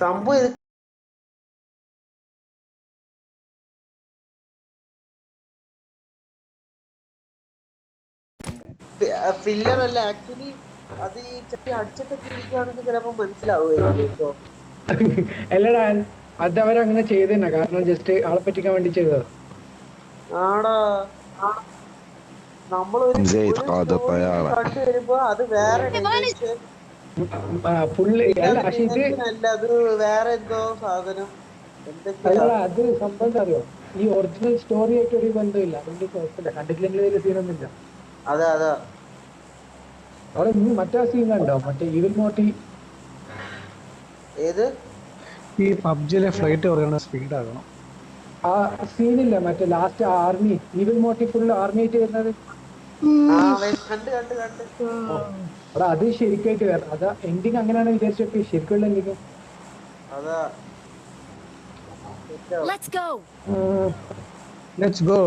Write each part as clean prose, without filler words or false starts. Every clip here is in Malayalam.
തമ്പു ഇത് ഫില്ലർ അല്ല ആക്ച്വലി. അത് ഈ ചെറിയ അടിച്ചിട്ടൊക്കെ ഇരിക്കുകയാണെങ്കിൽ ചിലപ്പോ മനസ്സിലാവുമായിരിക്കും കേട്ടോ. അല്ലടാ, അതവരങ്ങനെ ചെയ്തന്നെ, കാരണം ജസ്റ്റ് ആളെ പറ്റിക്കാൻ വേണ്ടി ചെയ്തത്. ആടാ, നമ്മളൊരു സ്റ്റോറി കണ്ടു വരുമ്പോ അത് വേറെ ഡൈമെൻഷൻ, ഫുള്ള് അല്ല. ഇതത് പക്ഷെ ഇത് ഡൈമെൻഷൻ അല്ല, അത് വേറെ എന്തോ സാധനം എന്തൊക്കെയാ. അല്ലടാ, അത് സംഭവം എന്താ അറിയോ, ഈ ഒറിജിനൽ സ്റ്റോറി ആയിട്ട് ഒരു ബന്ധമില്ല. അതുകൊണ്ട് കുഴപ്പമില്ല, കണ്ടിട്ടില്ലെങ്കിൽ വലിയ സീനൊന്നുമില്ല. അതാ അതാ അവിടെ നീ മറ്റേ സീൻ കണ്ടോ, മറ്റേ ഈവിൽ മോട്ടി? ഏത് ഈ പബ്ജിയിലെ ഫ്ലൈറ്റ് പറയുന്ന സ്പീഡ് ആകണം. ആ സീനില്ല, മറ്റേ ലാസ്റ്റ് ആർമി, ഈവിൽ മോട്ടി ഫുള്ള് ആർമി ആയിട്ട് വരുന്നത്. കണ്ട് കണ്ട് കണ്ട്. അവിടെ അത് ശരിക്കായിട്ട് വരണം. അതാ എൻഡിങ് അങ്ങനെയാണ് വിചാരിച്ചൊക്കെ, ശരിക്കുള്ള എൻഡിങ് അതാ. Let's go. ലെറ്റ്സ് ഗോ,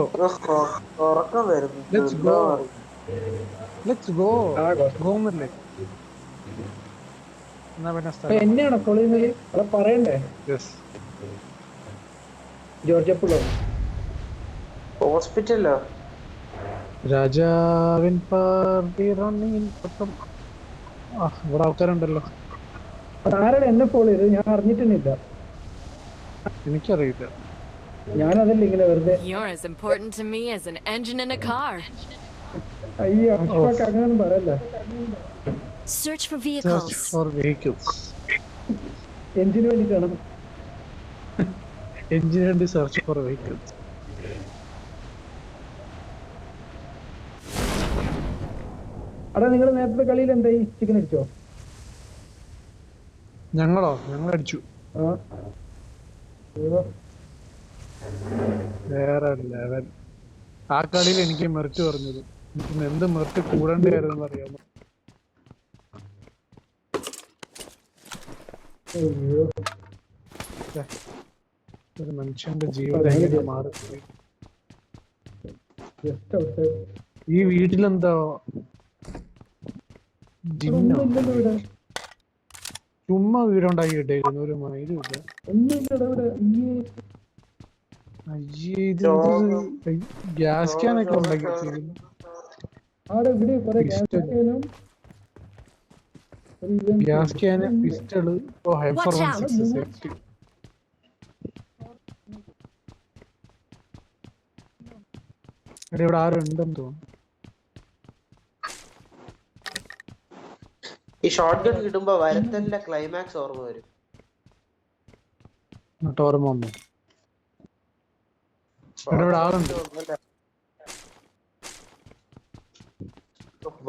ഉറക്കം വരുന്നു. Let's go, let's go. ഗോമല്ലേ എന്നാ പിന്നെ സ്ഥലം എന്നെയാണോ കൊള്ളുന്നത്? അവിടെ പറയണ്ടേ ജോർജ് അപ്പുള്ളോ? ഹോസ്പിറ്റലോ? രാജാവിൻ പാർട്ടി റണ്ണിങ് പട്ടം. ഇവിടെ ആൾക്കാരുണ്ടല്ലോ. ആരാണ് എന്നെ ഫോളോ ചെയ്തത്? ഞാൻ അറിഞ്ഞിട്ടൊന്നുമില്ല. എനിക്കറിയില്ല. ഞാനതല്ല ഇങ്ങനെ വെറുതെ. You're as important to me as an engine in a car. അയ്യോ, അങ്ങനൊന്നും പറയല്ല. Search for Search for vehicles. എഞ്ചിന് വേണ്ടിട്ടാണ്. എഞ്ചിന് വേണ്ടി സെർച്ച് ഫോർ വെഹിക്കിൾസ്. അടാ, നിങ്ങൾ നേരത്തെ കളിയിൽ എന്തായി? ചിക്കൻ അടിച്ചോ? ഞങ്ങൾ അടിച്ചു. വേറെ ലെവൽ. ആ കളിയിൽ എനിക്ക് മെറിറ്റ് പറഞ്ഞത്. എനിക്ക് എന്ത് മെറിറ്റ് കൂടേണ്ടിയായിരുന്നു അറിയാമോ? ഒരു മനുഷ്യന്റെ ജീവിതം എങ്ങനെ മാറി. ഈ വീട്ടിലെന്താ ചുമ്മാ വീടുണ്ടാക്കി ഇട്ടേക്കുന്നു, ഒരു മൈലുമില്ല. അയ്യേ, ഇത് ഗ്യാസ് ക്യാനൊക്കെ ഉണ്ടാക്കി വെച്ചിരിക്കുന്നു. Gas can, pistol, hyper 16 safety. ഇവിടെ ആരും ഉണ്ടെന്ന് തോന്നുന്നു. ഈ ഷോർട്ട് ഗൺ കിട്ടുമ്പോ വരത്തല്ല ക്ലൈമാക്സ് ഓർമ്മ വരും. ഓർമ്മ വന്നു. ഇവിടെ ആളുണ്ട്.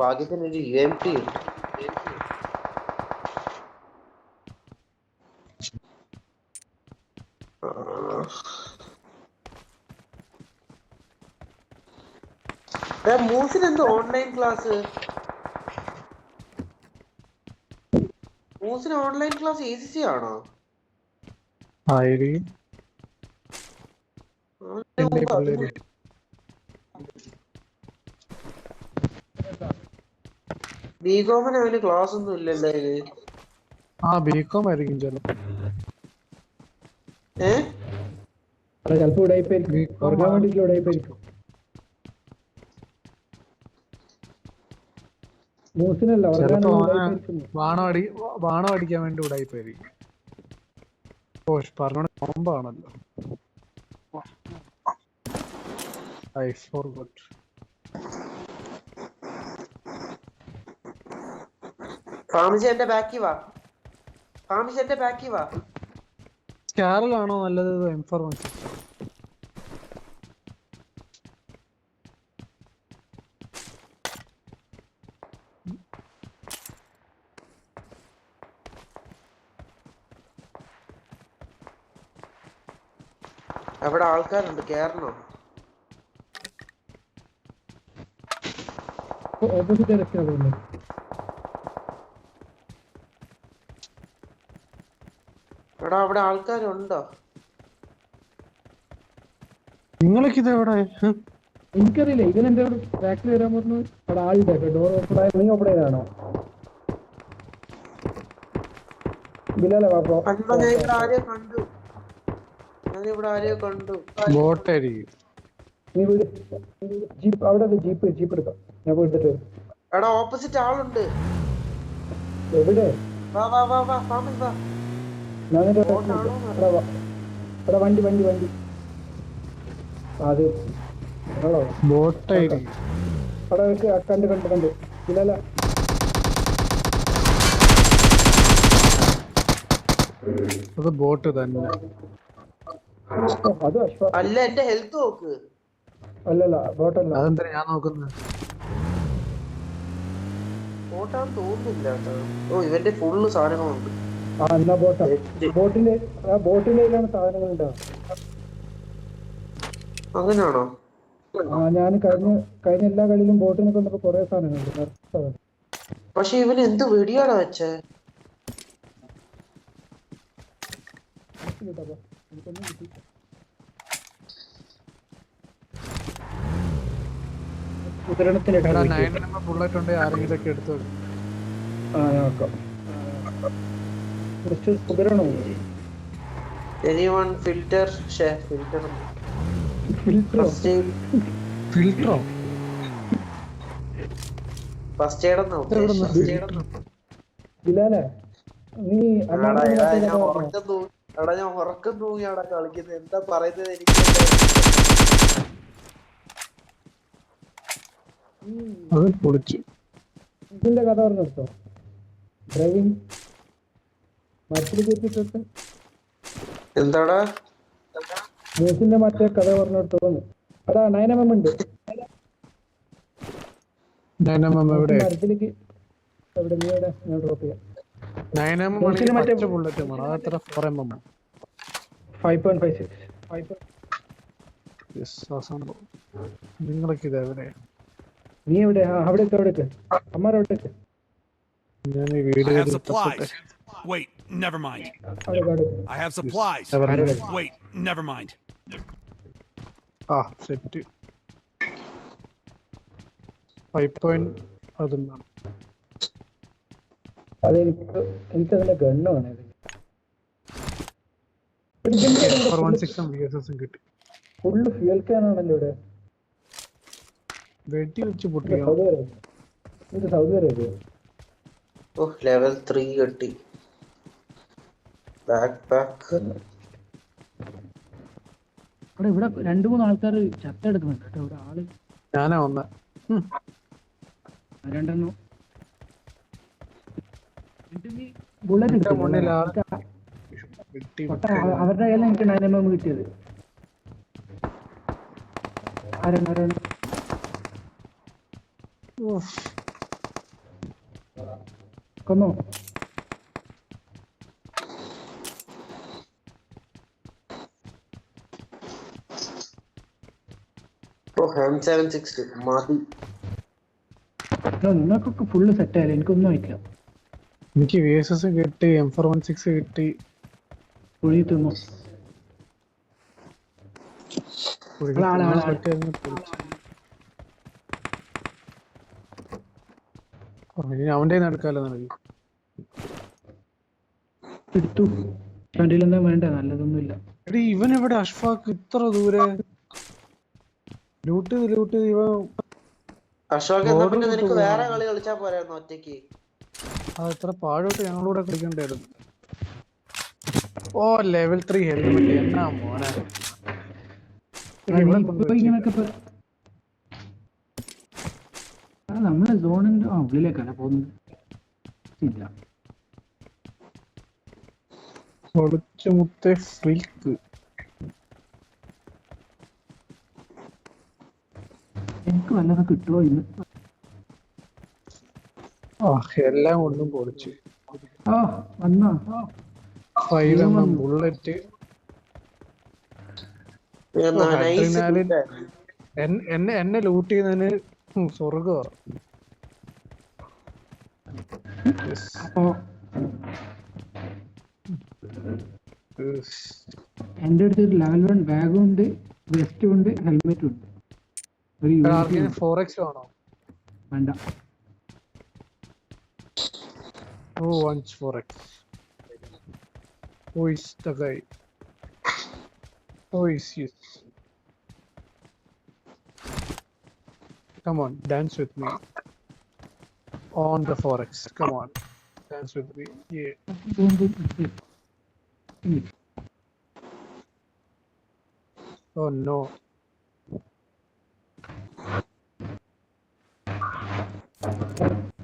ഭാഗ്യത്തിന് ഒരു UMP ഉണ്ട്. മൂസിനെന്തോ ഓൺലൈൻ ക്ലാസ്? മൂസിന് ഓൺലൈൻ ക്ലാസ് ECC ആണോ? ബികോമിന് അവന് ക്ലാസ് ഒന്നും ഇല്ലല്ലോ. ബികോം ആയിരിക്കും ചിലപ്പോ. ചിലപ്പോ ഉടായിപ്പായിരിക്കും, വേണ്ടിട്ടുള്ള ഉടായിപ്പായിരിക്കും. മൂസിനല്ല, ബാണം അടിക്കാൻ വേണ്ടി ഉടായിപ്പായിരിക്കും. പറഞ്ഞ ബോംബാണല്ലോ. I forgot. ഫാമിസിന്റെ ബാക്കി വാ. സ്കാറിലാണോ നല്ലത് M416? അവിടെ ആൾക്കാരുണ്ട്, കേറണോ? ഓപ്പോസിറ്റ് ഡയറക്ഷനാണ് പോകുന്നത്. എടാ, അവിടെ ആൾക്കാരുണ്ടോ? നിങ്ങളൊക്കെ ഇത് എവിടെ? എനിക്കറിയില്ല. ഇതിനെന്റെ ബാക്കിൽ വരാൻ പറഞ്ഞു. അവിടെ ആളുണ്ട്. ഡോർ ഓപ്പൺ ആയ നീ ഓപ്പൺ ചെയ്താണോ? ബിലാലെ വാ ബ്രോ. അല്ല ഞാൻ ഇവിടെ ആരെയോ കണ്ടു. ബോട്ടായിരിക്കും. നീ വിട്. ജീപ്പ് അവിടെ ജീപ്പ് എടുക്കാം. ഞാൻ പോയിട്ട് വരാം. എടാ ഓപ്പോസിറ്റ് ആളുണ്ട്. എവിടെ? വാ ഫാമിൽ വാ. ഞാൻ നിന്റെ ബോട്ടാണോ എടാ വാ. എടാ വണ്ടി അത് ഹലോ ബോട്ടായിരിക്കും. അവിടെ വെച്ച് കണ്ട് ബിലാല. അത് ബോട്ട് തന്നെ. അത് അശ്വാ. അല്ല എന്റെ ഹെൽത്ത് നോക്ക്. അല്ലല്ല ബോട്ടല്ല. അതെന്താ ഞാൻ നോക്കുന്നത്? ബോട്ടാന്ന് തോന്നുന്നില്ല കേട്ടോ. ഓ ഇവന്റെ ഫുള്ള് സാധനങ്ങളുണ്ട്. ആ എന്നാ ബോട്ടാ. ബോട്ടിന്റെ കയ്യിലാണ് സാധനങ്ങൾ ഉണ്ടാവും. അങ്ങനെയാണോ? ആ ഞാൻ കഴിഞ്ഞ എല്ലാ കളിയിലും ബോട്ടിനെ കൊണ്ടപ്പോ കൊറേ സാധനങ്ങളുണ്ട്. പക്ഷെ ഇവന് എന്ത് വെടിയാടാ വെച്ചേ? എടാ 9mm ബുള്ളറ്റ് ഉണ്ട്, ആരെങ്കിലും ഒക്കെ എടുത്തു വെക്കും. കുതിരണം. എനിവൺ ഫിൽറ്റർ ഫിൽറ്ററോ? ഫസ്റ്റ് എയ്ഡ് ബിലാലെ നീ ഞാൻ ഉറക്കം തൂങ്ങിയാടാ കളിക്കുന്നത്. എന്താ പറയുന്നത് എനിക്ക് അത് പൊളിച്ചു. ഇതിന്റെ കഥ പറഞ്ഞെടുത്തോ. ഡ്രൈവിംഗ് മരത്തിൽ കയറ്റിട്ട് എന്താടാ ന്യൂസിന്റെ മറ്റേ കഥ പറഞ്ഞെടുത്തോന്ന്. അതാ 9mm ഉണ്ട്. 9mm എവിടെ? മരത്തിലേക്ക് എവിടെ നീ എവിടെ? ഞാൻ ഡ്രോപ്പ് ചെയ്യാം. 9mm മറ്റേ ബുള്ളറ്റ് വേണം. അതെത്ര? 4mm. 5.56. നിങ്ങളൊക്കെ ഇത് എവിടെ? നീ എവിടെ? അവിടേക്ക് അമ്മാരോട്ടേക്ക്. ഞാൻ ഈ വീട് I have supplies. Wait, never mind. I have supplies. Wait, never mind. Set 5. അതും വേണം. എനിക്കതിന്റെ ഗണ്ണ് വേണേ. 416 VSS കിട്ടി. ഫുള്ള് ഫ്യൂൽ ക്യാനാണല്ലോ ഇവിടെ. വെടി വെച്ച് പൊട്ടിയോ? Saudi Arabia. ഓ ലെവൽ 3 കിട്ടി. Back pack. ഇവിടെ 2-3 ആൾക്കാർ ചത്തെടുക്കുന്നുണ്ട് കേട്ടോ. ഇവിടെ ആള് ഞാനാ ഒന്ന് രണ്ടെണ്ണം ബുള്ളറ്റ് അവരുടെ കയ്യിൽ എനിക്ക് 9mm കിട്ടിയത്. ആരാണ് കൊന്നോ? നിങ്ങൾക്കൊക്കെ ഫുള്ള് സെറ്റ് ആയാലും എനിക്കൊന്നും ആയിട്ടില്ല. എനിക്ക് VSS കിട്ടി, M416 കിട്ടി. കുഴി തിന്നു. അവന്റെ നടക്കാലോ നിനക്ക്. എടുത്തു. കണ്ടില്ലെന്നാ വേണ്ട, നല്ലതൊന്നുമില്ല. എടി ഇവൻ ഇവിടെ അഷ്ഫാഖ് ഇത്ര ദൂരെ ലൂട്ട് ഇവ അശോക് നിനക്ക് വേറെ കളി കളിച്ചാ പോരായിരുന്നു ഒറ്റയ്ക്ക്. അത്ര പാഴോട്ട് ഞങ്ങളൂടെ കളിക്കണ്ടായിരുന്നു. ഓ ലെവൽ 3 ഹെൽമെറ്റ് എന്നാ മോനെ. നമ്മളെ സോണിന്റെ ഉള്ളിലേക്കാണ് പോകുന്നത്. ഇല്ല മുത്തേ ഫ്രീക്ക്. എനിക്ക് വല്ലതും കിട്ടുമോ ഇന്ന്? എല്ലാം കൊണ്ടും പൊളിച്ചു. വന്നോ 5mm ബുള്ളറ്റ്. എന്നെ ലൂട്ട് ചെയ്യുന്നതിന് സ്വർഗ. എന്റെ അടുത്ത് ഒരു ലെവൽ 1 ബാഗും ഉണ്ട്, വെസ്റ്റും ഉണ്ട്, ഹെൽമെറ്റും ഉണ്ട്. 4x ആണോ? വേണ്ട. 4x Who is the guy? Who is you? Come on, dance with me. On the forex. Come on. Dance with me. Yeah. Oh no.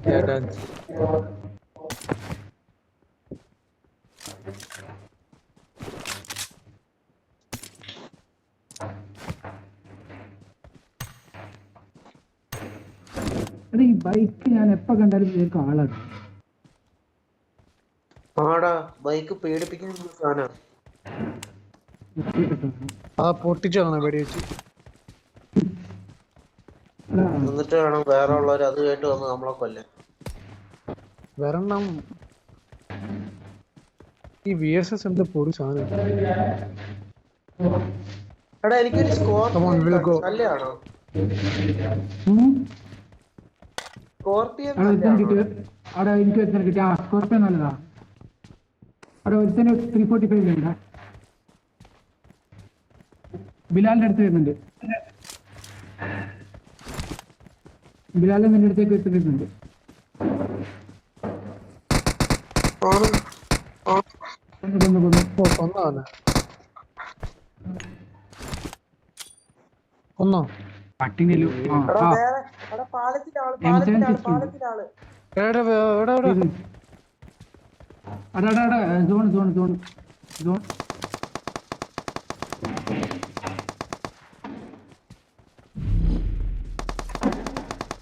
Yeah, dance. എടാ ഈ ബൈക്ക് ഞാൻ എപ്പോ കണ്ടാലും ഇതിലേക്ക് ആളാണ്. ആടാ ബൈക്ക് പേടിപ്പിക്കുന്ന സാധനം. ആ പൊട്ടിച്ചാണ് വെടിവെച്ച്. എന്നിട്ട് വേണം വേറെ ഉള്ളവർ അത് കേട്ട് വന്ന് നമ്മളെ കൊല്ലാൻ. വരണം. ഈ VSS എന്താ പൊടി സാധനം. എടാ എനിക്കൊരു Come on, we'll go. നല്ലതാണോ? സ്കോർപിയൻ അവിടെ എനിക്ക് ഒരുത്തനെ കിട്ടിയ സ്കോർപ്പിയൻ നല്ലതാ. അവിടെ ഒരുത്തന് 345 ഉണ്ട്. ബിലാലിന്റെ അടുത്ത് വരുന്നുണ്ട്. ബിലാൽ നിന്റെ അടുത്തേക്ക് എത്തുന്നുണ്ട്. ഒന്നോ പട്ടിനു പാലത്തിലാള്. Zone zone zone zone.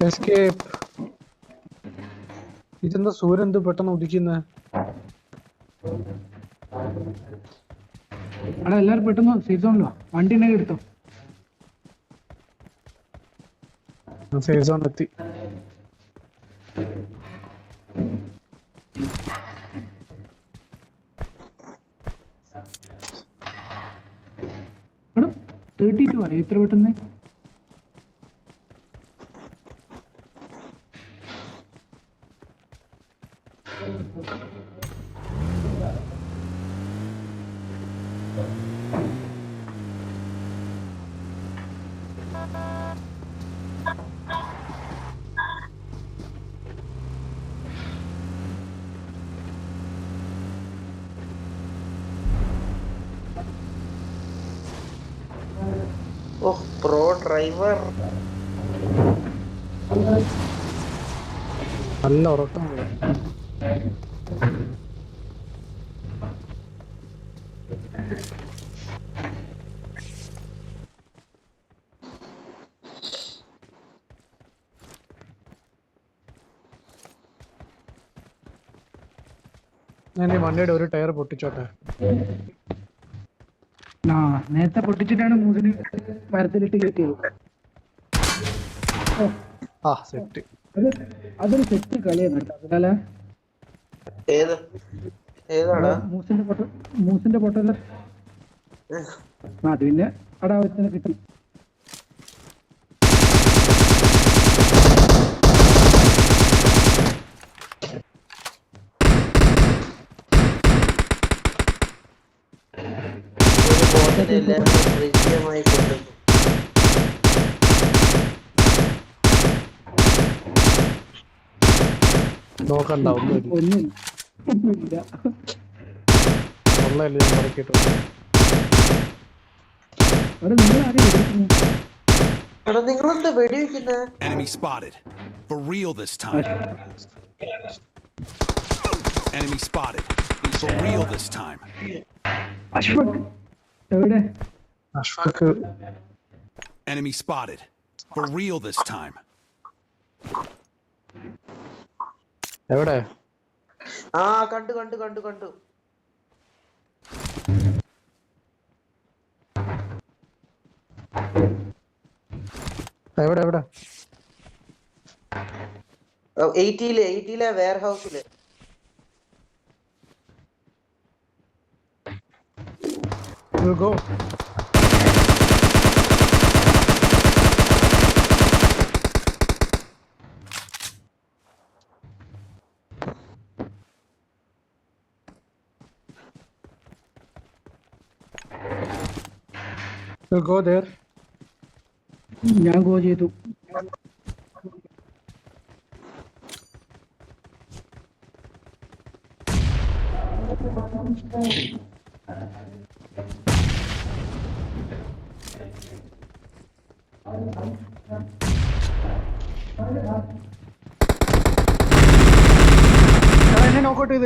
Escape. ഇതെന്താ സൂര്യൻ എന്ത് പെട്ടെന്ന് ഉദിക്കുന്നേ? അവിടെ എല്ലാരും പെട്ടെന്ന് സേഫ് സോണിലോ. വണ്ടി ഉണ്ടെങ്കിൽ എടുത്തോ. സേഫ് സോൺ എത്തി. എടാ 32 ആണ് എത്ര പെട്ടെന്ന്. ഓഹ് പ്രോ ഡ്രൈവർ. നല്ല ഉറക്കം. ഞാൻ ഈ വണ്ടിയുടെ ഒരു ടയർ പൊട്ടിച്ചോട്ടെ. നേരത്തെ പൊട്ടിച്ചിട്ടാണ് മൂന്നിന് മരത്തിലിട്ട് കയറ്റിയത്. ആ സെറ്റ്. അതൊരു സെറ്റ് കളിയാണ് കേട്ടോ. ഏതാടാ മൂസിന്റെ പൊട്ടല്. അത് പിന്നെ അവിടെ ആവശ്യത്തിന് കിട്ടി. നോക്കണ്ട ഒന്നുമില്ല. ഒന്നല്ലേ ഞാൻ പറക്കിട്ടു. നിങ്ങളെന്താ വെടിവെക്കുന്നത്? Enemy spotted. For real this time. Enemy spotted. For real this time. Ashfaq. Enemy spotted. For real this time. എവിടെ? ആ കണ്ടു കണ്ടു കണ്ടു കണ്ടു. എവിടെ എവിടെ? 80-ലെ വെയർ ഹൗസില്. We'll go. You go there. ഞാൻ ഗോ ചെയ്തു.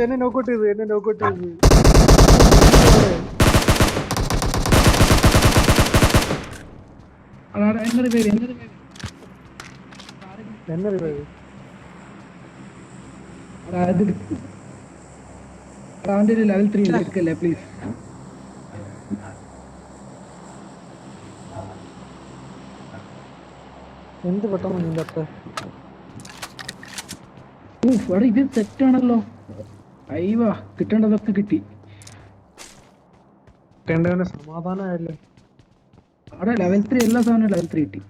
എന്നെ നോക്കോട്ട് ചെയ്ത് അതാണ് എന്റെ പേര്. എന്നെ revive. അവന്റെ ഒരു ലെവൽ 3 എടുക്കല്ലേ പ്ലീസ്. എന്ത് പെട്ടെന്ന് നിന്റെ അത്ര ഇവിടെ ഇത് സെറ്റാണല്ലോ. അയ്യവാ കിട്ടേണ്ടതൊക്കെ കിട്ടി. കിട്ടേണ്ടവന് സമാധാനമായല്ലേ. അവിടെ ലെവൽ 3 എല്ലാ സാധനവും ലെവൽ 3 കിട്ടി.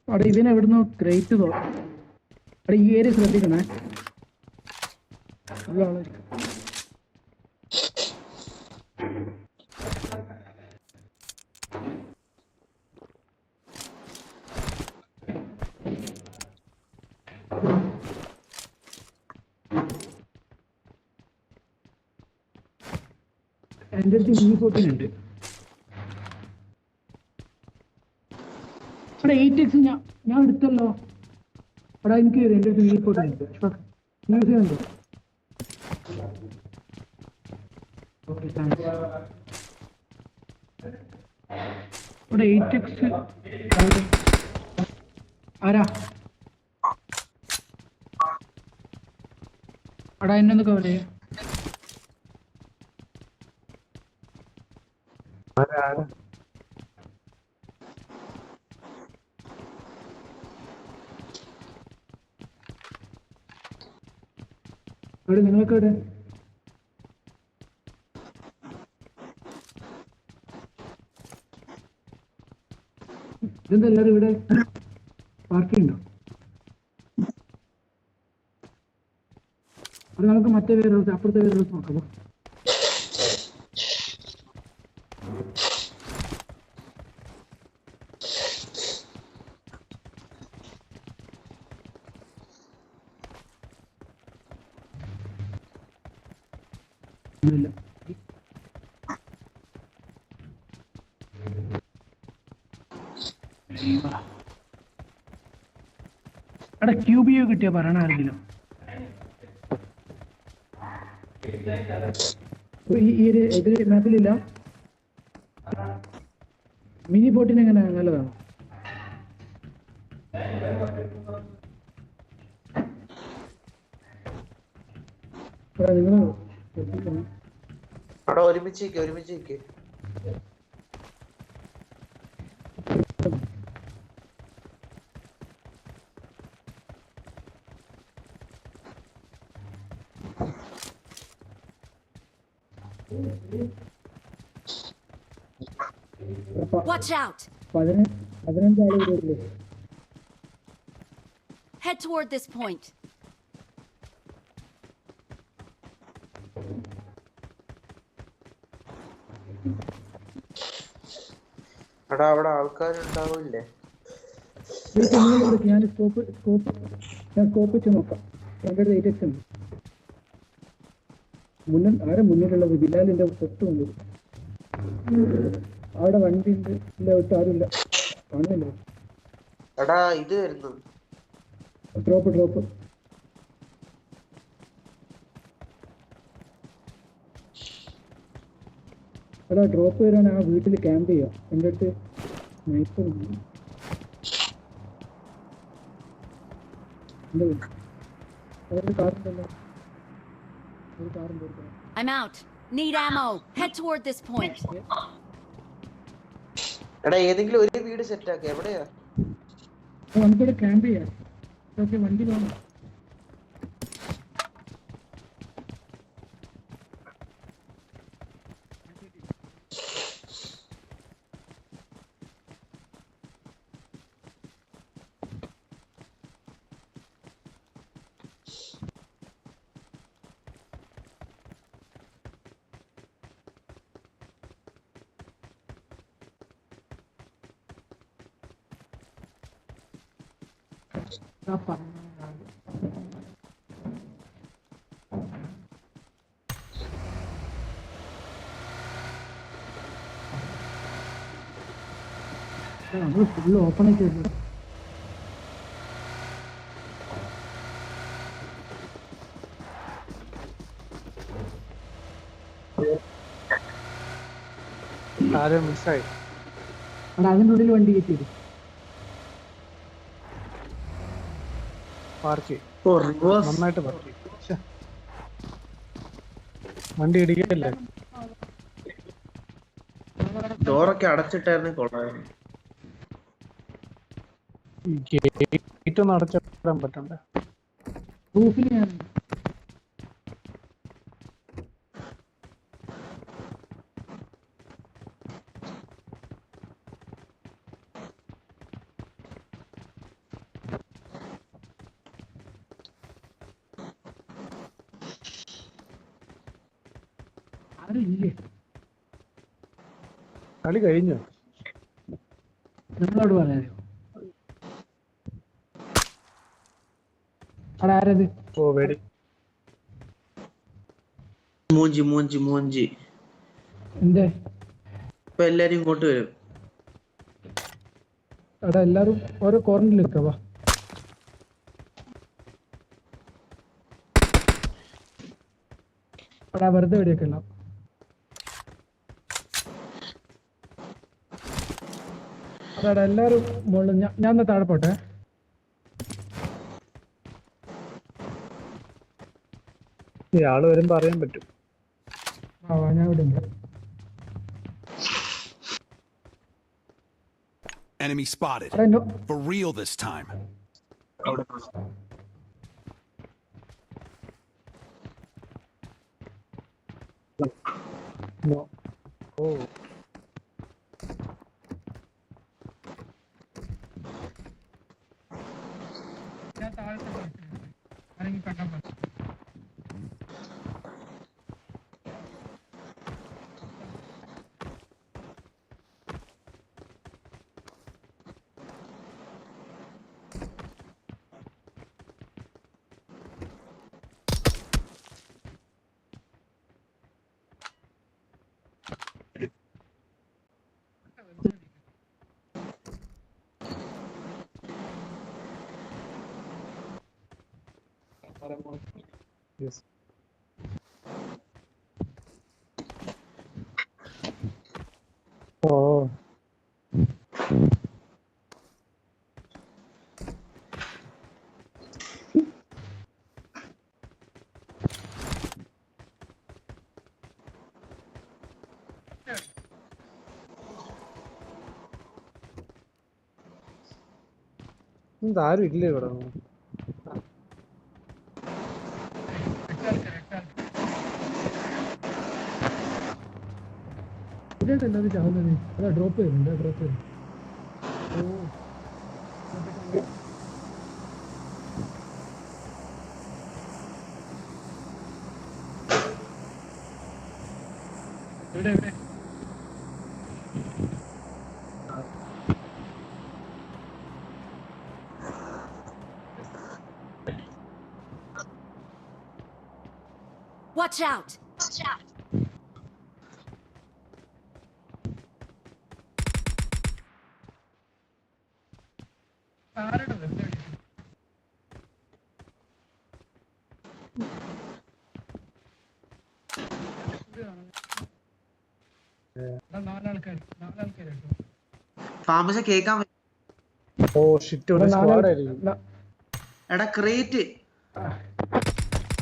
അവിടെ ഇതിനെ എവിടുന്നോ ക്രേറ്റ് അവിടെ ഈ ഏരിയ ശ്രദ്ധിക്കണേ. ഉള്ള ആളായിരിക്കും. എൻ്റെ അടുത്ത് E14 ഉണ്ട്. അവിടെ 8x ഞാൻ എടുത്തല്ലോ. അവിടെ എനിക്ക് എൻ്റെ അടുത്ത് E14 ഉണ്ട്. യൂസ് ചെയ്യുന്നുണ്ടോ? Okay thanks. ഇവിടെ 8x ആരാ? അവിടെ എന്നൊന്ന് കവർ ചെയ്യാം. അവിടെ നിങ്ങളൊക്കെ എവിടെ? ഇതെന്താ എല്ലാവരും ഇവിടെ പാർട്ടി ഉണ്ടോ? അവിടെ നമുക്ക് മറ്റേ വേറെ ദിവസം അപ്പുറത്തെ വേറെ ദിവസം നോക്കാം. ഇല്ല അവിടെ ക്യൂബിയോ കിട്ടിയോ പറയണ ആരെങ്കിലും? ഈ മാപ്പിലില്ല. മിനി 14 എങ്ങനെ നല്ലതാണോ? നിങ്ങൾ അവിടെ ഒരുമിച്ച് Watch out! 15 ആള് വരുമല്ലേ? Head toward this point. അവിടെ ആൾക്കാരുണ്ടാവില്ലേ? ഞാൻ സ്കോപ്പ് വെച്ച് നോക്കാം. എൻ്റെ 8x ഉണ്ട്. മുന്നിലുള്ളത് ബിലാലിന്റെ തൊട്ടുണ്ട്. അവിടെ വണ്ടി ഉണ്ട്. ഇല്ല ഒട്ടും ആരുമില്ല. കാണുന്നില്ല. എടാ ഇത് വരുന്നു. ഡ്രോപ്പ് എടാ ഡ്രോപ്പ് വരാൻ ആ വീട്ടിൽ ക്യാമ്പ് ചെയ്യാം. എൻ്റെ അടുത്ത് നൈഫ് കാറുണ്ടല്ലോ. ഒരു കാറും കൊടുക്കണം. I'm out. Need ammo. Head toward this point. എടാ ഏതെങ്കിലും ഒരു വീട് സെറ്റ് ആക്കുക. എവിടെയാ? നമുക്കിവിടെ ക്യാമ്പ് ചെയ്യാം. ഓക്കെ വണ്ടി പോകണം. നമ്മൾ ഫുള്ള് ഓപ്പൺ ആയിട്ട് വരുന്നത്. ആരും മിസ്സായി. അവിടെ അതിൻ്റെ ഉള്ളിൽ വണ്ടി കയറ്റി വരും. പാർക്ക് നന്നായിട്ട് പാർക്ക്. വണ്ടി ഇടിക്കല്ലേ? ഡോറൊക്കെ അടച്ചിട്ടായിരുന്നു കൊള്ളായിരുന്നു. ഗേറ്റ് ഒന്ന് അടച്ചിടാൻ പറ്റണ്ടേ? റൂഫിൽ ഞാൻ ആരും ഇല്ലേ? കളി കഴിഞ്ഞു. നമ്മളോട് പറയാതെയോ? അവിടെ ആരത്? ഓ വെടി. മൂഞ്ചി മൂഞ്ചി മൂഞ്ചി. എന്തേ? ഇപ്പൊ എല്ലാരും ഇങ്ങോട്ട് വരും. അവിടെ എല്ലാരും ഓരോ കോർണറിൽ നിൽക്കവാ. അവിടെ വെറുതെ വെടിയൊക്കെ ഉണ്ടാവും. അതാടാ എല്ലാരും മുകളിൽ. ഞാൻ ഒന്ന് താഴെ പോട്ടെ. ആള് വരുമ്പോ അറിയാൻ പറ്റും. ഞാൻ ഇവിടെ ഉണ്ട്. Enemy spotted. അവിടെ For real this time. No. Oh. ഞാൻ താഴത്തെ ആരെങ്കിലും കണ്ടാൽ മതി. Yes. Oh. ആരും ഇല്ലേ ഇവിടെ? എല്ലാവരും ചാവുന്നത്. അതാ ഡ്രോപ്പ് ചെയ്യുന്നുണ്ട്. ഡ്രോപ്പ് ചെയ്തു. എവിടെ എവിടെ? Watch out! Watch out! ആരുടെ വെറുതെ നാലാൾക്കാരുണ്ടോ? താമസം കേക്കാൻ. ഓ ഷിറ്റ്, ഇവിടെ സ്ക്വാഡ് ആയിരിക്കും. എടാ ക്രേറ്റ്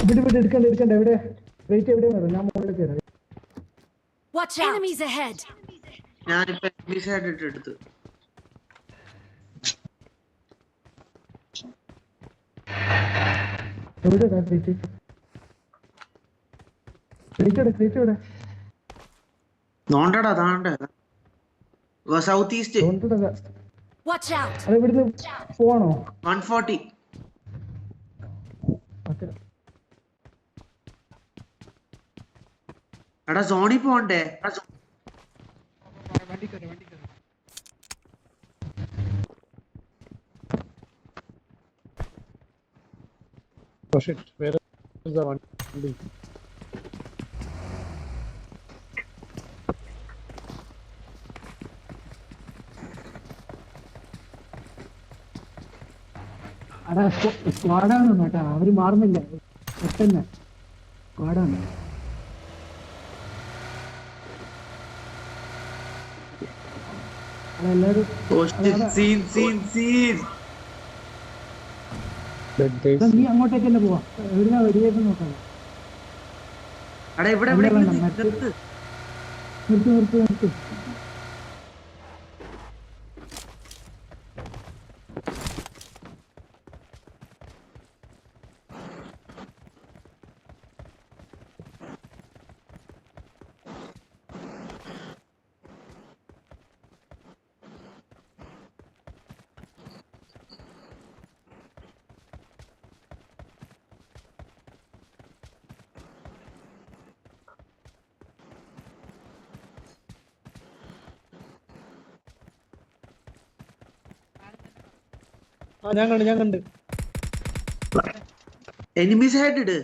ഇവിടെ ഇവിടെ എടുക്കണ്ട എടുക്കണ്ട. എവിടെ വെയിറ്റ്? എവിടെ വരും? ഞാൻ മുകളിൽ കയറാം. Watch out! Enemies ahead! ഞാനിപ്പോ എംബിസായിട്ട് എടുത്ത്. എവിടെ ക്രേറ്റ്? ക്രേറ്റ് എവിടെ? നോണ്ടടാ താണ്ട സൗത്ത് ഈസ്റ്റ്. Watch out! അത് ഇവിടുന്ന് പോവാണോ? 140. എടാ സോണി പോണ്ടേ? വണ്ടി കയറി വണ്ടി കയറി. Oh shit, where is the one? അടാ സ്ക്വാഡാണ് കേട്ടാ, അവര് മാറുന്നില്ല പെട്ടെന്ന്. സ്ക്വാഡാണ്. എല്ലാരും നീ അങ്ങോട്ടേക്ക് തന്നെ പോവാ. എവിടുന്നാ വെടിയേറ്റ് നോക്കാം. നിർത്ത്. ഞാൻ കണ്ട് എനിമീസ് ഹെഡ് ഇട്.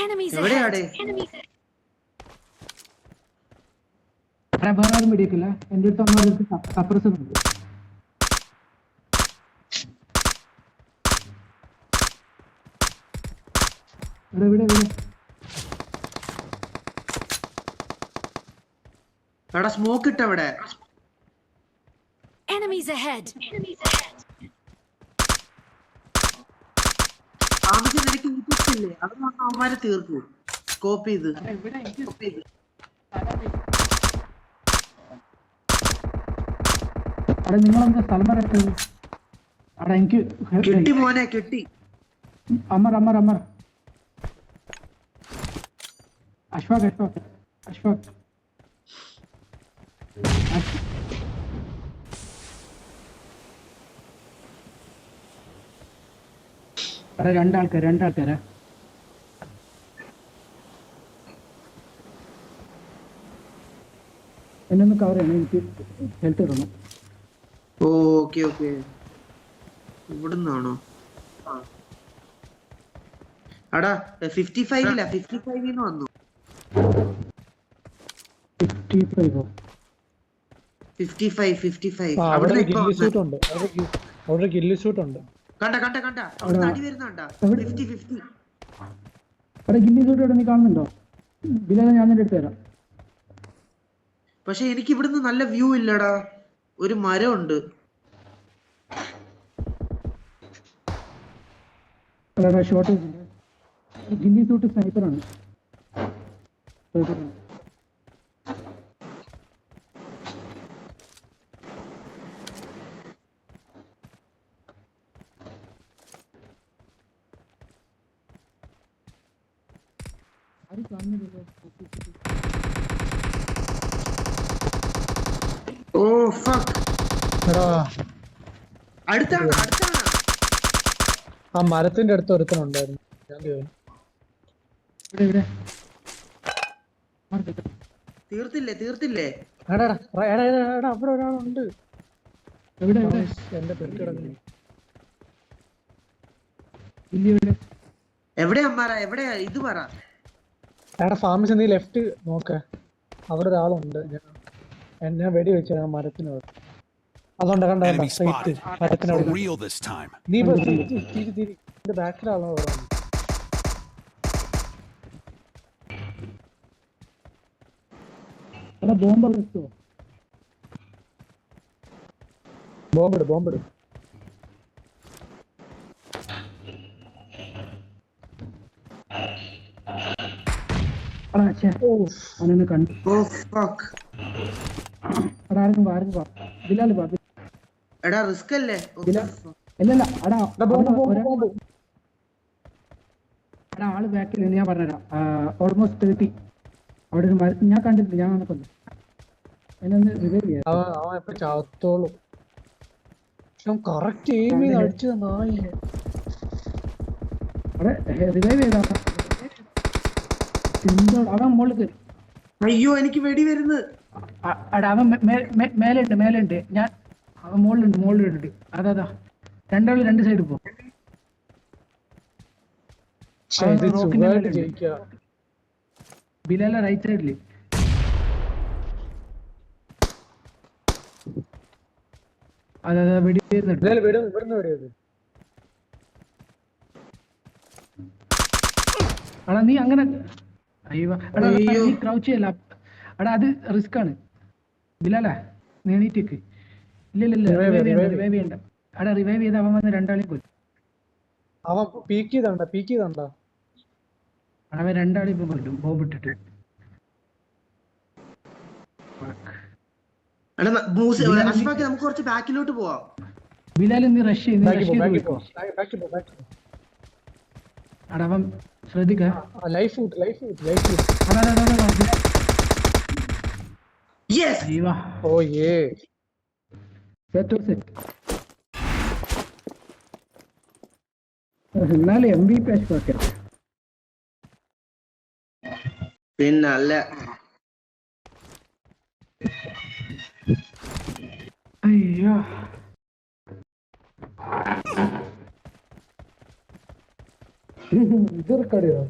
Enemies എവിടെയാടെ? ahead. വേറെ ആരും പിടിക്കില്ല. എന്റെ അടുത്ത് അമ്മ സപ്രസർ ഉണ്ട്. ഇവിടെ എടാ സ്മോക്ക് ഇട്ട അവിടെ. Enemies ahead. നിനക്ക് ഇല്ലേ അത് അവന്മാരെ തീർക്കൂ. സ്കോപ്പ് ചെയ്ത് അവിടെ നിങ്ങളെന്താ സ്ഥലം പറയട്ടത്? അവിടെ എനിക്ക് കെട്ടി മോനെ കെട്ടി. അമർ അശ്വാക് അവിടെ രണ്ടാൾക്കാരാ. എന്നൊന്ന് കവർ ചെയ്യണം, എനിക്ക് ഹെൽത്ത് തരണം. ഓക്കെ ഇവിടുന്നാണോ? അടാ 55 55 വന്നു. 55 അവിടെ ഗില്ലി സൂട്ട് ഉണ്ട്. അവിടെ ഗില്ലി സൂട്ട് ഉണ്ട്. കണ്ട അവിടെ നടി വരുന്നുണ്ടാ. 50 അവിടെ ഗില്ലി സൂട്ട് ഇവിടെ നീ കാണുന്നുണ്ടോ? ബിലാൽ ഞാൻ നിന്റെ അടുത്ത് തരാം. പക്ഷെ എനിക്ക് ഇവിടുന്ന് നല്ല വ്യൂ ഇല്ലടാ. ഒരു മരം ഉണ്ട്. ഷോട്ട് ഗില്ലി സൂട്ട് സ്നൈപ്പറാണ്. Oh fuck. അടുത്താണ്. ആ മരത്തിന്റെ അടുത്ത് ഒരുത്തനുണ്ടായിരുന്നു. തീർത്തില്ലേ? അവിടെ ഒരാളുണ്ട്. എന്റെ പെട്ടി കിടക്കുന്നു. എവിടെയാ ഇത് പറ. ഫാമിൽ നീ ലെഫ്റ്റ് നോക്ക, അവിടെ ഒരാളുണ്ട്. ഞാൻ വെടി വെച്ച മരത്തിനോട്. അതുകൊണ്ട് Enemy spotted. For real this time. നീ ബാക്കിലാണോ? ബോംബിട്. അവനൊന്ന് കണ്ടു. എടാ റിസ്ക് അല്ലേ? ആള് ബാക്കിൽ ഞാൻ പറഞ്ഞുതരാം. ഓൾമോസ്റ്റ് 30 അവിടെ ഒരു മരത്തിൽ ഞാൻ കണ്ടിട്ടില്ല. ഞാൻ വന്നപ്പോ അതിനൊന്ന് റിവൈവ് ചെയ്യാം. അവൻ എപ്പോ ചാവത്തോളും. കറക്റ്റ് എയിമിൽ അടിച്ചത് നായി. അവിടെ റിവൈവ് ചെയ്താ അവൻ മുകളിൽ കയറി. അയ്യോ എനിക്ക് വെടി വരുന്നത്. അടാ അവൻ മേലുണ്ട് ഞാൻ അവൻ മുകളിലുണ്ട് അതാ രണ്ടാള് രണ്ട് സൈഡ് പോ ബിലാല റൈറ്റ് സൈഡില് അതാ വെടി വരുന്നുണ്ട് എടാ നീ അങ്ങനെ അയ്യോ എടാ നീ ക്രൗച്ച് ചെയ്യല്ല എടാ അത് റിസ്ക് ആണ് ബിലാല നീണീറ്റേക്ക് ഇല്ല റിവൈവ് ചെയ്യണ്ട എടാ റിവൈവ് ചെയ്ത് അവൻ വന്ന് രണ്ടാളെയും കൊല്ലും അവൻ പീക്ക് ചെയ്തണ്ട അവൻ രണ്ടാളെയും ഇപ്പൊ കൊല്ലും ബോംബ് ഇട്ടിട്ട് നമുക്ക് കുറച്ച് ബാക്കിലോട്ട് പോവാം. ബിലാൽ നീ റഷ് ചെയ്ത് എടാ അവൻ ശ്രദ്ധിക്ക ലൈഫ് ഓ യേ എന്നാലും MVP ആശുപത്രി പിന്നെ അല്ല അയ്യോ ഇത് റെക്കോർഡ് ചെയ്തോ